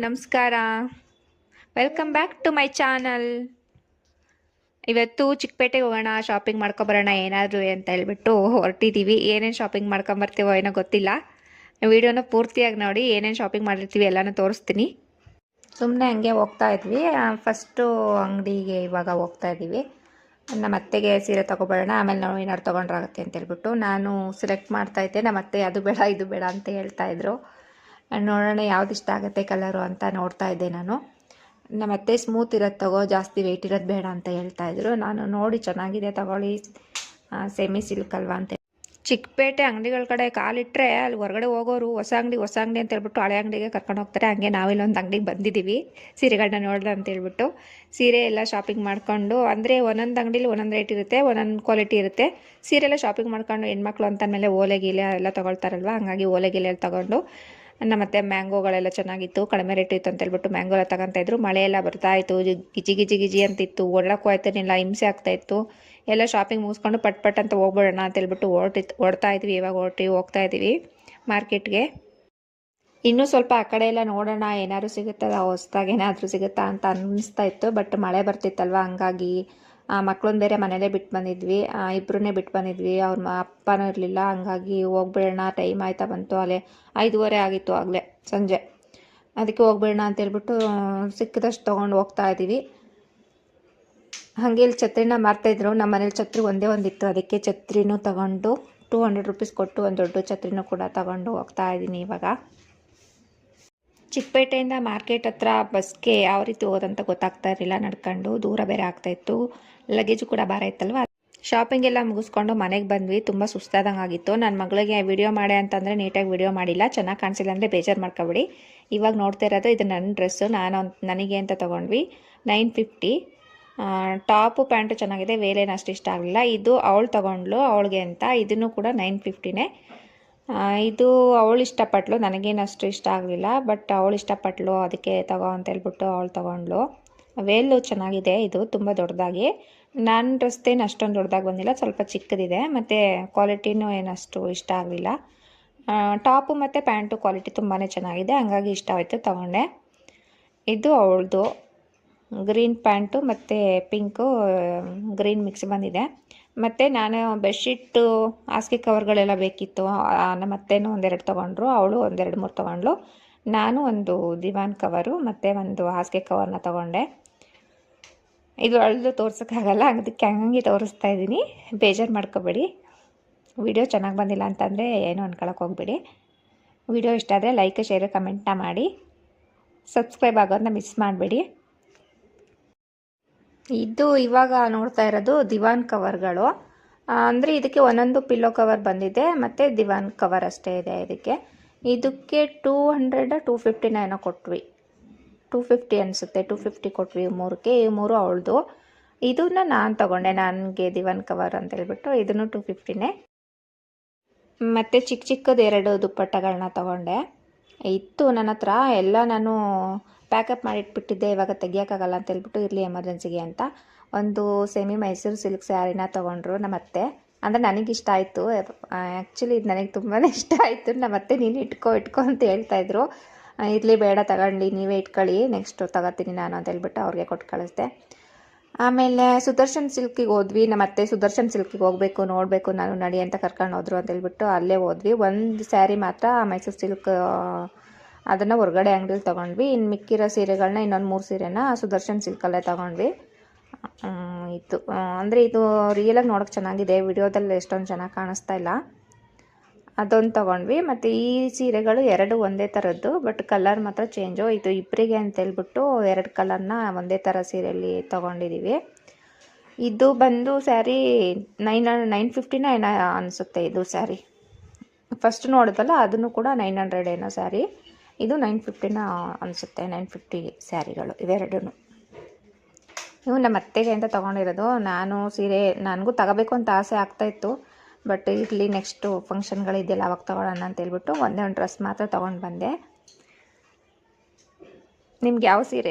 ನಮಸ್ಕಾರ. Welcome back to my channel. ಇವತ್ತು ಚಿಕ್ಕಪೇಟೆಗೆ ಹೋಗೋಣ, ಶಾಪಿಂಗ್ ಮಾಡ್ಕೊಬರೋಣ ಏನಾದರೂ ಅಂತ ಹೇಳ್ಬಿಟ್ಟು ಹೊರಟಿದ್ದೀವಿ. ಏನೇನು ಶಾಪಿಂಗ್ ಮಾಡ್ಕೊಂಬರ್ತೀವೋ ಏನೋ ಗೊತ್ತಿಲ್ಲ. ವಿಡಿಯೋನ ಪೂರ್ತಿಯಾಗಿ ನೋಡಿ, ಏನೇನು ಶಾಪಿಂಗ್ ಮಾಡಿರ್ತೀವಿ ಎಲ್ಲನೂ ತೋರಿಸ್ತೀನಿ. ಸುಮ್ಮನೆ ಹಂಗೆ ಹೋಗ್ತಾ ಇದ್ವಿ. ಫಸ್ಟು ಅಂಗಡಿಗೆ ಇವಾಗ ಹೋಗ್ತಾ ಇದ್ದೀವಿ. ನಮ್ಮ ಅತ್ತೆಗೆ ಸೀರೆ ತೊಗೊಬರೋಣ, ಆಮೇಲೆ ನಾವು ಏನಾದ್ರು ತೊಗೊಂಡ್ರಾಗುತ್ತೆ ಅಂತ ಹೇಳ್ಬಿಟ್ಟು ನಾನು ಸೆಲೆಕ್ಟ್ ಮಾಡ್ತಾಯಿದ್ದೆ. ನಮ್ಮ ಅತ್ತೆ ಅದು ಬೇಡ ಇದು ಬೇಡ ಅಂತ ಹೇಳ್ತಾಯಿದ್ರು. ನೋಡೋಣ ಯಾವ್ದು ಇಷ್ಟ ಆಗುತ್ತೆ ಕಲರು ಅಂತ ನೋಡ್ತಾ ಇದ್ದೆ ನಾನು. ನಮ್ಮ ಅತ್ತೆ ಸ್ಮೂತ್ ಇರೋದು ತಗೋ, ಜಾಸ್ತಿ ವೆಯ್ಟ್ ಇರೋದು ಬೇಡ ಅಂತ ಹೇಳ್ತಾಯಿದ್ರು. ನಾನು ನೋಡಿ ಚೆನ್ನಾಗಿದೆ ತಗೊಳ್ಳಿ, ಸೆಮಿ ಸಿಲ್ಕ್ ಅಲ್ವಾ ಅಂತ. ಚಿಕ್ಕಪೇಟೆ ಅಂಗಡಿಗಳ ಕಡೆ ಕಾಲಿಟ್ಟರೆ ಅಲ್ಲಿ ಹೊರಗಡೆ ಹೋಗೋರು ಹೊಸ ಅಂಗಡಿ ಅಂತ ಹೇಳ್ಬಿಟ್ಟು ಹಳೆ ಅಂಗಡಿಗೆ ಕರ್ಕೊಂಡು ಹೋಗ್ತಾರೆ. ಹಂಗೆ ನಾವಿಲ್ಲೊಂದು ಅಂಗಡಿಗೆ ಬಂದಿದ್ದೀವಿ ಸೀರೆಗಳನ್ನ ನೋಡ್ದೆ ಅಂತ ಹೇಳ್ಬಿಟ್ಟು. ಸೀರೆ ಎಲ್ಲ ಶಾಪಿಂಗ್ ಮಾಡ್ಕೊಂಡು, ಅಂದರೆ ಒಂದೊಂದು ಅಂಗಡಿಲಿ ಒಂದೊಂದು ರೇಟ್ ಇರುತ್ತೆ, ಒಂದೊಂದು ಕ್ವಾಲಿಟಿ ಇರುತ್ತೆ. ಸೀರೆ ಎಲ್ಲ ಶಾಪಿಂಗ್ ಮಾಡ್ಕೊಂಡು ಹೆಣ್ಮಕ್ಳು ಅಂತಂದಮೇಲೆ ಓಲೆ ಗೀಲೆ ಎಲ್ಲ ತೊಗೊಳ್ತಾರಲ್ವ, ಹಂಗಾಗಿ ಓಲೆ ಗೀಲೆ ತೊಗೊಂಡು ಮತ್ತು ಮ್ಯಾಂಗೋಗಳೆಲ್ಲ ಚೆನ್ನಾಗಿತ್ತು, ಕಡಿಮೆ ರೇಟ್ ಇತ್ತು ಅಂತ ಹೇಳ್ಬಿಟ್ಟು ಮ್ಯಾಂಗೋ ಎಲ್ಲ ತಗೊತಾಯಿದ್ರು. ಮಳೆ ಎಲ್ಲ ಬರ್ತಾಯಿತ್ತು, ಗಿಜಿ ಅಂತಿತ್ತು, ಓಡೋಕ್ಕೂ ಆಯ್ತಾನಿಲ್ಲ, ಹಿಂಸೆ ಆಗ್ತಾಯಿತ್ತು. ಎಲ್ಲ ಶಾಪಿಂಗ್ ಮುಗಿಸ್ಕೊಂಡು ಪಟ್ ಅಂತ ಹೋಗ್ಬಿಡೋಣ ಅಂತ ಹೇಳ್ಬಿಟ್ಟು ಓಡ್ತಾ ಇದ್ವಿ. ಇವಾಗ ಹೋಗ್ತಾ ಇದ್ದೀವಿ ಮಾರ್ಕೆಟ್ಗೆ. ಇನ್ನೂ ಸ್ವಲ್ಪ ಆ ಕಡೆ ಎಲ್ಲ ನೋಡೋಣ, ಏನಾದ್ರು ಸಿಗುತ್ತದ ಹೊಸ್ದಾಗಿ ಏನಾದರೂ ಸಿಗುತ್ತಾ ಅಂತ ಅನ್ನಿಸ್ತಾ ಇತ್ತು. ಬಟ್ ಮಳೆ ಬರ್ತಿತ್ತಲ್ವ, ಹಂಗಾಗಿ ಮಕ್ಕಳನ್ನ ಬೇರೆ ಮನೇಲೇ ಬಿಟ್ಟು ಬಂದಿದ್ವಿ, ಇಬ್ಬರನ್ನೇ ಬಿಟ್ಟು ಬಂದಿದ್ವಿ. ಅವ್ರ ಅಪ್ಪನೂ ಇರಲಿಲ್ಲ, ಹಂಗಾಗಿ ಹೋಗ್ಬಿಡೋಣ, ಟೈಮ್ ಆಯ್ತಾ ಬಂತು. ಅಲ್ಲೇ 5:30 ಆಗಿತ್ತು ಆಗಲೇ ಸಂಜೆ. ಅದಕ್ಕೆ ಹೋಗ್ಬಿಡೋಣ ಅಂತೇಳ್ಬಿಟ್ಟು ಸಿಕ್ಕಿದಷ್ಟು ತೊಗೊಂಡು ಹೋಗ್ತಾ ಇದ್ದೀವಿ. ಹಾಗೆ ಇಲ್ಲಿ ಛತ್ರಿನ ಮಾರ್ತಾಯಿದ್ರು. ನಮ್ಮ ಮನೇಲಿ ಛತ್ರಿ ಒಂದೇ ಒಂದಿತ್ತು, ಅದಕ್ಕೆ ಛತ್ರಿನೂ ತಗೊಂಡು 200 ರೂಪೀಸ್ ಕೊಟ್ಟು ಒಂದು ದೊಡ್ಡ ಛತ್ರಿನೂ ಕೂಡ ತಗೊಂಡು ಹೋಗ್ತಾ ಇದ್ದೀನಿ ಇವಾಗ. ಚಿಕ್ಕಪೇಟೆಯಿಂದ ಮಾರ್ಕೆಟ್ ಹತ್ರ ಬಸ್ಗೆ ಯಾವ ರೀತಿ ಹೋಗೋದಂತ ಗೊತ್ತಾಗ್ತಾ ಇರಲಿಲ್ಲ, ನಡ್ಕೊಂಡು ದೂರ ಬೇರೆ ಆಗ್ತಾಯಿತ್ತು. ಲಗೇಜು ಕೂಡ ಭಾರ ಇತ್ತಲ್ವ. ಶಾಪಿಂಗ್ ಎಲ್ಲ ಮುಗಿಸ್ಕೊಂಡು ಮನೆಗೆ ಬಂದ್ವಿ. ತುಂಬ ಸುಸ್ತಾದಂಗೆ ಆಗಿತ್ತು. ನನ್ನ ಮಗಳಿಗೆ ವಿಡಿಯೋ ಮಾಡಿ ಅಂತಂದರೆ ನೀಟಾಗಿ ವಿಡಿಯೋ ಮಾಡಿಲ್ಲ, ಚೆನ್ನಾಗಿ ಕಾಣಿಸಿಲ್ಲ ಅಂದರೆ ಬೇಜಾರು ಮಾಡ್ಕೊಬಿಡಿ. ಇವಾಗ ನೋಡ್ತಾ ಇರೋದು ಇದು ನನ್ನ ಡ್ರೆಸ್ಸು, ನನಗೆ ಅಂತ ತೊಗೊಂಡ್ವಿ. 950. ಟಾಪು ಪ್ಯಾಂಟು ಚೆನ್ನಾಗಿದೆ, ವೇಲೇನು ಅಷ್ಟು ಇಷ್ಟ ಆಗಲಿಲ್ಲ. ಇದು ಅವಳು ತೊಗೊಂಡ್ಲು ಅವಳಿಗೆ ಅಂತ, ಇದನ್ನು ಕೂಡ 950ನೇ. ಇದು ಅವಳು ಇಷ್ಟಪಟ್ಲು, ನನಗೇನು ಅಷ್ಟು ಇಷ್ಟ ಆಗಲಿಲ್ಲ, ಬಟ್ ಅವಳು ಇಷ್ಟಪಟ್ಲು, ಅದಕ್ಕೆ ತಗೋ ಅಂತ ಹೇಳ್ಬಿಟ್ಟು ಅವಳು ತೊಗೊಂಡ್ಲು. ವೇಲು ಚೆನ್ನಾಗಿದೆ, ಇದು ತುಂಬ ದೊಡ್ಡದಾಗಿ. ನನ್ನ ಡ್ರೆಸ್ದೇನು ಅಷ್ಟೊಂದು ದೊಡ್ಡದಾಗಿ ಬಂದಿಲ್ಲ, ಸ್ವಲ್ಪ ಚಿಕ್ಕದಿದೆ, ಮತ್ತು ಕ್ವಾಲಿಟಿನೂ ಏನಷ್ಟು ಇಷ್ಟ ಆಗಲಿಲ್ಲ. ಟಾಪು ಮತ್ತು ಪ್ಯಾಂಟು ಕ್ವಾಲಿಟಿ ತುಂಬಾ ಚೆನ್ನಾಗಿದೆ, ಹಂಗಾಗಿ ಇಷ್ಟ ಆಯಿತು, ತೊಗೊಂಡೆ. ಇದು ಅವಳದು ಗ್ರೀನ್ ಪ್ಯಾಂಟು ಮತ್ತು ಪಿಂಕು ಗ್ರೀನ್ ಮಿಕ್ಸ್ ಬಂದಿದೆ. ಮತ್ತು ನಾನು ಬೆಡ್ಶೀಟು ಹಾಸಿಗೆ ಕವರ್ಗಳೆಲ್ಲ ಬೇಕಿತ್ತು. ನಮ್ಮ ಅತ್ತೆನೂ ಒಂದೆರಡು ತೊಗೊಂಡ್ರು, ಅವಳು 1-2-3 ತೊಗೊಂಡ್ಳು. ನಾನು ಒಂದು ದಿವಾನ್ ಕವರು ಮತ್ತು ಒಂದು ಹಾಸಿಗೆ ಕವರ್ನ ತೊಗೊಂಡೆ. ಇದು ಅಳ್ದು ತೋರ್ಸೋಕ್ಕಾಗಲ್ಲ, ಅದಕ್ಕೆ ಹಂಗೆ ತೋರಿಸ್ತಾ ಇದ್ದೀನಿ, ಬೇಜಾರು ಮಾಡ್ಕೊಬೇಡಿ. ವಿಡಿಯೋ ಚೆನ್ನಾಗಿ ಬಂದಿಲ್ಲ ಅಂತಂದರೆ ಏನು ಅನ್ಕೊಳಕ್ಕೆ ಹೋಗ್ಬೇಡಿ. ವಿಡಿಯೋ ಇಷ್ಟ ಆದರೆ ಲೈಕ್, ಶೇರ್, ಕಮೆಂಟ್ನ ಮಾಡಿ. ಸಬ್ಸ್ಕ್ರೈಬ್ ಆಗೋದನ್ನ ಮಿಸ್ ಮಾಡಬೇಡಿ. ಇದು ಇವಾಗ ನೋಡ್ತಾ ಇರೋದು ದಿವಾನ್ ಕವರ್ಗಳು. ಅಂದರೆ ಇದಕ್ಕೆ ಒಂದೊಂದು ಪಿಲ್ಲೋ ಕವರ್ ಬಂದಿದೆ, ಮತ್ತು ದಿವಾನ್ ಕವರ್ ಅಷ್ಟೇ ಇದೆ ಇದಕ್ಕೆ 200-250 ಏನೋ ಕೊಟ್ವಿ. 250 ಅನಿಸುತ್ತೆ, 250 ಕೊಟ್ವಿ ಮೂರಕ್ಕೆ. ಈ ಮೂರು ಅವಳದು. ಇದನ್ನ ನಾನು ತೊಗೊಂಡೆ, ನನಗೆ ದಿವಾನ್ ಕವರ್ ಅಂತ ಹೇಳ್ಬಿಟ್ಟು. ಇದನ್ನು 250ನೇ. ಮತ್ತು ಚಿಕ್ಕದು 2 ದುಪ್ಪಟ್ಟಗಳನ್ನ ತೊಗೊಂಡೆ. ಇತ್ತು ನನ್ನ ಹತ್ರ ಎಲ್ಲ, ನಾನು ಪ್ಯಾಕಪ್ ಮಾಡಿಟ್ಬಿಟ್ಟಿದ್ದೆ, ಇವಾಗ ತೆಗಿಯೋಕ್ಕಾಗಲ್ಲ ಅಂತ ಹೇಳ್ಬಿಟ್ಟು ಇರಲಿ ಎಮರ್ಜೆನ್ಸಿಗೆ ಅಂತ. ಒಂದು ಸೆಮಿ ಮೈಸೂರು ಸಿಲ್ಕ್ ಸ್ಯಾರಿನ ತೊಗೊಂಡ್ರು ನಮ್ಮ ಅತ್ತೆ. ಅಂದರೆ ನನಗಿಷ್ಟ ಆಯಿತು, ಆ್ಯಕ್ಚುಲಿ ಇದು ನನಗೆ ತುಂಬಾ ಇಷ್ಟ ಆಯಿತು. ನಮ್ಮ ಅತ್ತೆ ನೀನು ಇಟ್ಕೋ ಅಂತ ಹೇಳ್ತಾಯಿದ್ರು. ಇರಲಿ ಬೇಡ ತಗೊಳ್ಳಿ, ನೀವೇ ಇಟ್ಕೊಳ್ಳಿ, ನೆಕ್ಸ್ಟು ತಗೋತೀನಿ ನಾನು ಅಂತ ಹೇಳ್ಬಿಟ್ಟು ಅವ್ರಿಗೆ ಕೊಟ್ಟು ಕಳಿಸ್ದೆ. ಆಮೇಲೆ ಸುದರ್ಶನ್ ಸಿಲ್ಕಿಗೆ ಹೋದ್ವಿ. ನಮ್ಮ ಅತ್ತೆ ಸುದರ್ಶನ್ ಸಿಲ್ಕಿಗೆ ಹೋಗಬೇಕು, ನೋಡಬೇಕು ನಾನು, ನಡಿ ಅಂತ ಕರ್ಕೊಂಡು ಹೋದ್ರು ಅಂತ ಹೇಳ್ಬಿಟ್ಟು ಅಲ್ಲೇ ಹೋದ್ವಿ. ಒಂದು ಸ್ಯಾರಿ ಮಾತ್ರ ಮೈಸೂರು ಸಿಲ್ಕ್, ಅದನ್ನು ಹೊರಗಡೆ ಅಂಗಡಿಲಿ ತೊಗೊಂಡ್ವಿ. ಇನ್ನು ಮಿಕ್ಕಿರೋ ಸೀರೆಗಳನ್ನ, ಇನ್ನೊಂದು 3 ಸೀರೆನ ಸುದರ್ಶನ್ ಸಿಲ್ಕಲ್ಲೇ ತೊಗೊಂಡ್ವಿ. ಇತ್ತು ಅಂದರೆ ಇದು ರಿಯಲಾಗಿ ನೋಡೋಕೆ ಚೆನ್ನಾಗಿದೆ, ವಿಡಿಯೋದಲ್ಲಿ ಎಷ್ಟೊಂದು ಚೆನ್ನಾಗಿ ಕಾಣಿಸ್ತಾ ಇಲ್ಲ. ಅದೊಂದು ತೊಗೊಂಡ್ವಿ. ಮತ್ತು ಈ ಸೀರೆಗಳು 2 ಒಂದೇ ಥರದ್ದು, ಬಟ್ ಕಲರ್ ಮಾತ್ರ ಚೇಂಜು. ಇದು ಇಬ್ಬರಿಗೆ ಅಂತೇಳ್ಬಿಟ್ಟು 2 ಕಲರ್ನ ಒಂದೇ ಥರ ಸೀರೆಯಲ್ಲಿ ತೊಗೊಂಡಿದ್ದೀವಿ. ಇದು ಬಂದು ಸ್ಯಾರಿ 950 ಏನೋ ಅನಿಸುತ್ತೆ ಇದು ಸ್ಯಾರಿ. ಫಸ್ಟ್ ನೋಡಿದಲ್ಲ ಅದನ್ನು ಕೂಡ 900 ಏನೋ ಸ್ಯಾರಿ. ಇದು 950 ಅನಿಸುತ್ತೆ, 950 ಸ್ಯಾರಿಗಳು ಇವೆರಡೂ. ಇವು ನಮ್ಮ ಅತ್ತೆಗೆ ಅಂತ ತೊಗೊಂಡಿರೋದು. ನಾನು ಸೀರೆ ನನಗೂ ತಗೋಬೇಕು ಅಂತ ಆಸೆ ಆಗ್ತಾಯಿತ್ತು, ಬಟ್ ಇರಲಿ ನೆಕ್ಸ್ಟು ಫಂಕ್ಷನ್ಗಳಿದೆಯಲ್ಲ ಅವಾಗ ತೊಗೊಳ್ಳೋಣ ಅಂತೇಳ್ಬಿಟ್ಟು ಒಂದೇ ಒಂದು ಡ್ರೆಸ್ ಮಾತ್ರ ತೊಗೊಂಡು ಬಂದೆ. ನಿಮ್ಗೆ ಯಾವ ಸೀರೆ